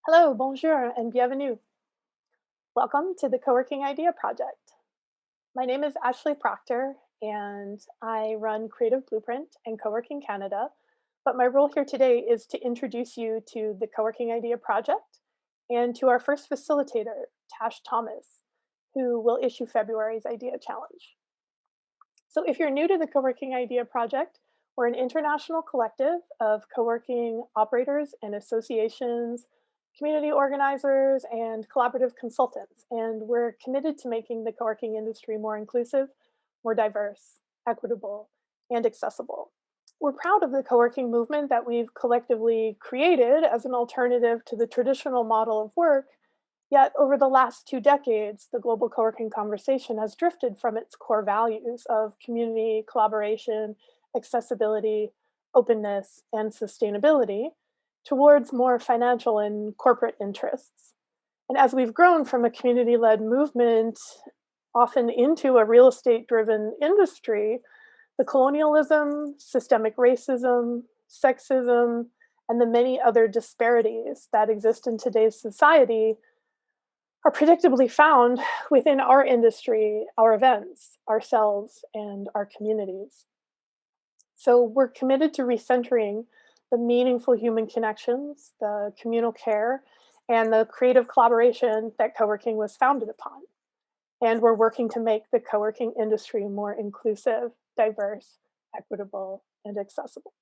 Hello, bonjour, and bienvenue. Welcome to the Co-working Idea Project. My name is Ashley Proctor, and I run Creative Blueprint and Co-working Canada. But my role here today is to introduce you to the Co-working Idea Project and to our first facilitator, Tash Thomas, who will issue February's Idea Challenge. So if you're new to the Co-working Idea Project, we're an international collective of co-working operators and associations, community organizers, and collaborative consultants. And we're committed to making the co-working industry more inclusive, more diverse, equitable, and accessible. We're proud of the co-working movement that we've collectively created as an alternative to the traditional model of work. Yet, over the last 2 decades, the global co-working conversation has drifted from its core values of community, collaboration, accessibility, openness, and sustainability towards more financial and corporate interests. And as we've grown from a community-led movement often into a real estate-driven industry, the colonialism, systemic racism, sexism, and the many other disparities that exist in today's society are predictably found within our industry, our events, ourselves, and our communities. So we're committed to recentering the meaningful human connections, the communal care, and the creative collaboration that co-working was founded upon. And we're working to make the co-working industry more inclusive, diverse, equitable, and accessible.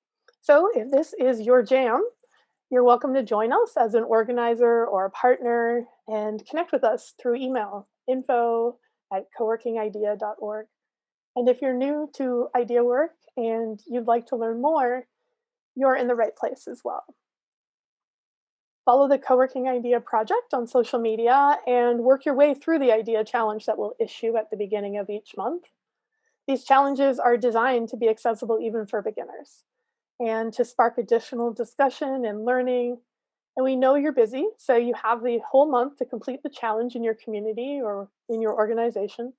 So if this is your jam, you're welcome to join us as an organizer or a partner and connect with us through email, info@coworkingidea.org. And if you're new to idea work and you'd like to learn more, you're in the right place as well. Follow the Co-working Idea Project on social media and work your way through the idea challenge that we'll issue at the beginning of each month. These challenges are designed to be accessible even for beginners and to spark additional discussion and learning. And we know you're busy, so you have the whole month to complete the challenge in your community or in your organization.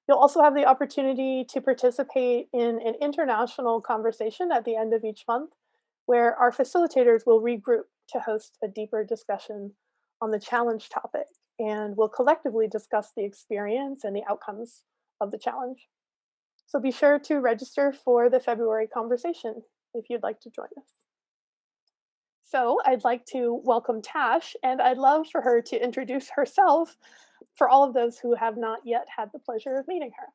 You'll also have the opportunity to participate in an international conversation at the end of each month, where our facilitators will regroup to host a deeper discussion on the challenge topic, and we'll collectively discuss the experience and the outcomes of the challenge. So be sure to register for the February conversation if you'd like to join us. So I'd like to welcome Tash, and I'd love for her to introduce herself for all of those who have not yet had the pleasure of meeting her.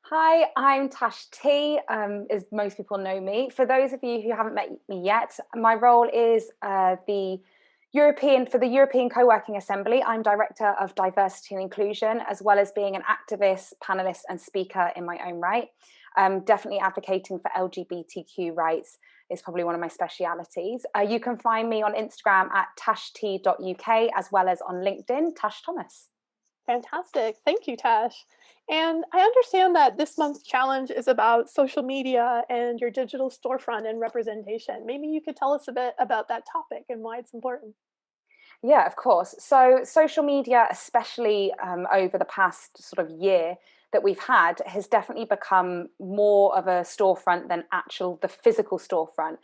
Hi, I'm Tash T, as most people know me. For those of you who haven't met me yet, my role is for the European Co-working Assembly. I'm Director of Diversity and Inclusion, as well as being an activist, panelist, and speaker in my own right. Definitely advocating for LGBTQ rights is probably one of my specialities. You can find me on Instagram at tasht.uk, as well as on LinkedIn, Tash Thomas. Fantastic. Thank you, Tash. And I understand that this month's challenge is about social media and your digital storefront and representation. Maybe you could tell us a bit about that topic and why it's important. Yeah, of course. So social media, especially over the past sort of year that we've had, has definitely become more of a storefront than the physical storefront.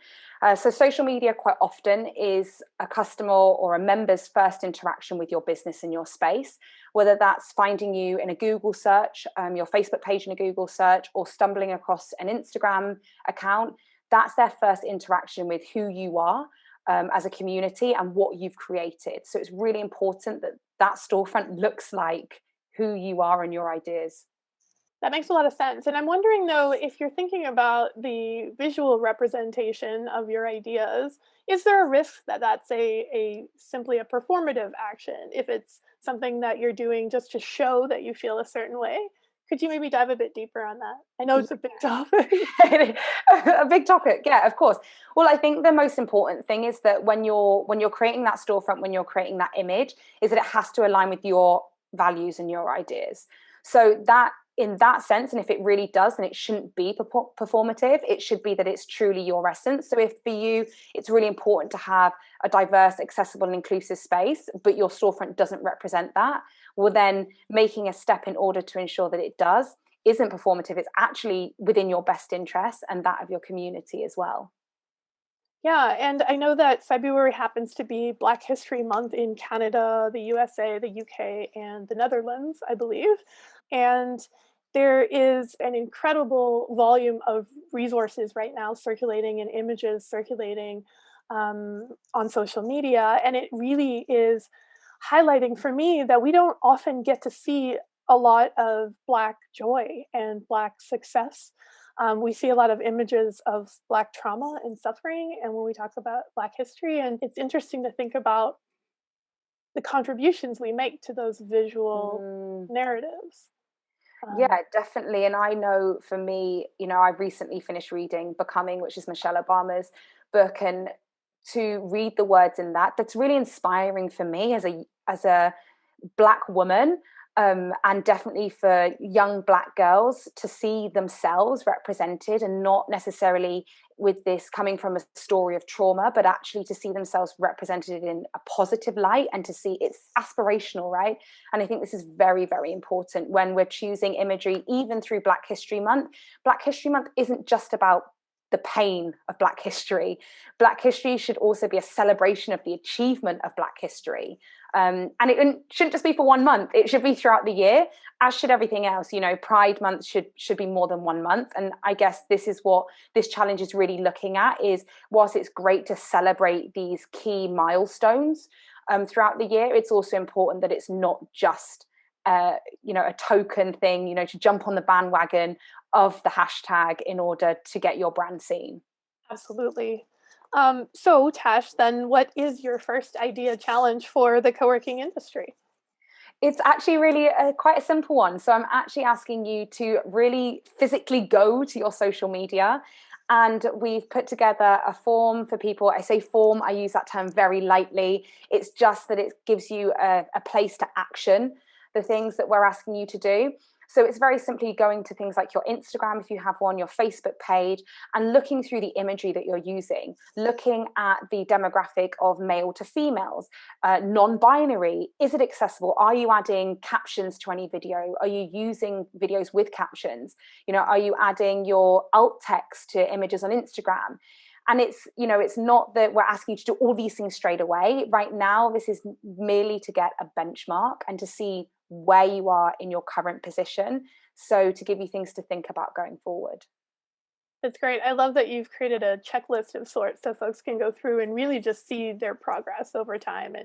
So social media quite often is a customer or a member's first interaction with your business and your space, whether that's finding you in a Google search, your Facebook page in a Google search, or stumbling across an Instagram account. That's their first interaction with who you are as a community and what you've created. So it's really important that that storefront looks like who you are and your ideas. That makes a lot of sense. And I'm wondering though, if you're thinking about the visual representation of your ideas, is there a risk that that's a simply a performative action if it's something that you're doing just to show that you feel a certain way? Could you maybe dive a bit deeper on that? I know it's a big topic. A big topic, yeah, of course. Well, I think the most important thing is that when you're creating that storefront, when you're creating that image, is that it has to align with your values and your ideas. So that in that sense, and if it really does, then it shouldn't be performative. It should be that it's truly your essence. So if for you it's really important to have a diverse, accessible, and inclusive space, but your storefront doesn't represent that, well, then making a step in order to ensure that it does isn't performative. It's actually within your best interest and that of your community as well. Yeah, and I know that February happens to be Black History Month in Canada, the USA, the UK, and the Netherlands, I believe. And there is an incredible volume of resources right now circulating and images circulating on social media. And it really is highlighting for me that we don't often get to see a lot of Black joy and Black success. We see a lot of images of Black trauma and suffering, and when we talk about Black history, and it's interesting to think about the contributions we make to those visual Mm. narratives. Yeah, Um, definitely. And I know for me, I've recently finished reading Becoming, which is Michelle Obama's book, and to read the words in that's really inspiring for me as a Black woman, and definitely for young Black girls to see themselves represented, and not necessarily with this coming from a story of trauma, but actually to see themselves represented in a positive light, and to see it's aspirational, right? And I think this is very, very important when we're choosing imagery, even through Black History Month. Black History Month isn't just about the pain of Black history. Black history should also be a celebration of the achievement of Black history. And it shouldn't just be for 1 month. It should be throughout the year, as should everything else. Pride Month should be more than 1 month. And I guess this is what this challenge is really looking at, is whilst it's great to celebrate these key milestones throughout the year, it's also important that it's not just a token thing, to jump on the bandwagon of the hashtag in order to get your brand seen. Absolutely. So, Tash, then what is your first idea challenge for the co working industry? It's actually really quite a simple one. So I'm actually asking you to really physically go to your social media. And we've put together a form for people. I say form, I use that term very lightly. It's just that it gives you a place to action the things that we're asking you to do. So it's very simply going to things like your Instagram, if you have one, your Facebook page, and looking through the imagery that you're using, looking at the demographic of male to females, non-binary. Is it accessible? Are you adding captions to any video? Are you using videos with captions? Are you adding your alt text to images on Instagram? And it's not that we're asking you to do all these things straight away. Right now, this is merely to get a benchmark and to see where you are in your current position, so to give you things to think about going forward. That's great. I love that you've created a checklist of sorts so folks can go through and really just see their progress over time.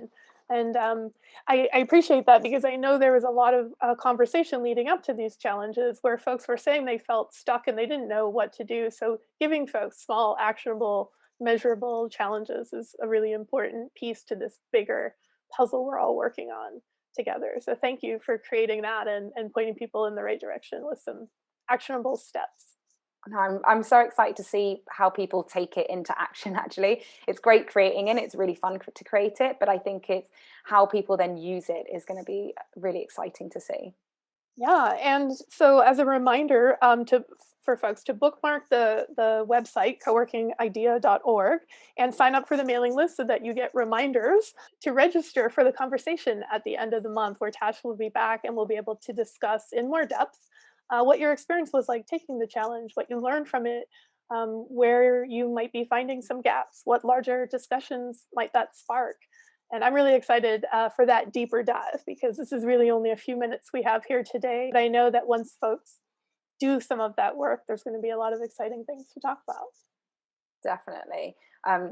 And I appreciate that because I know there was a lot of conversation leading up to these challenges where folks were saying they felt stuck and they didn't know what to do. So giving folks small, actionable, measurable challenges is a really important piece to this bigger puzzle we're all working on together. So thank you for creating that and pointing people in the right direction with some actionable steps. I'm so excited to see how people take it into action. Actually, it's great creating it. It's really fun to create it, but I think it's how people then use it is going to be really exciting to see. Yeah, and so as a reminder, to for folks to bookmark the website coworkingidea.org and sign up for the mailing list so that you get reminders to register for the conversation at the end of the month, where Tash will be back and we'll be able to discuss in more depth what your experience was like taking the challenge, what you learned from it, where you might be finding some gaps, what larger discussions might that spark. And I'm really excited for that deeper dive because this is really only a few minutes we have here today. But I know that once folks do some of that work, there's going to be a lot of exciting things to talk about. Definitely.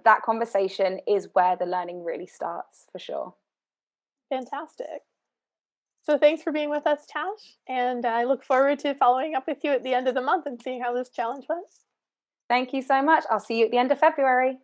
That conversation is where the learning really starts, for sure. Fantastic. So thanks for being with us, Tash. And I look forward to following up with you at the end of the month and seeing how this challenge went. Thank you so much. I'll see you at the end of February.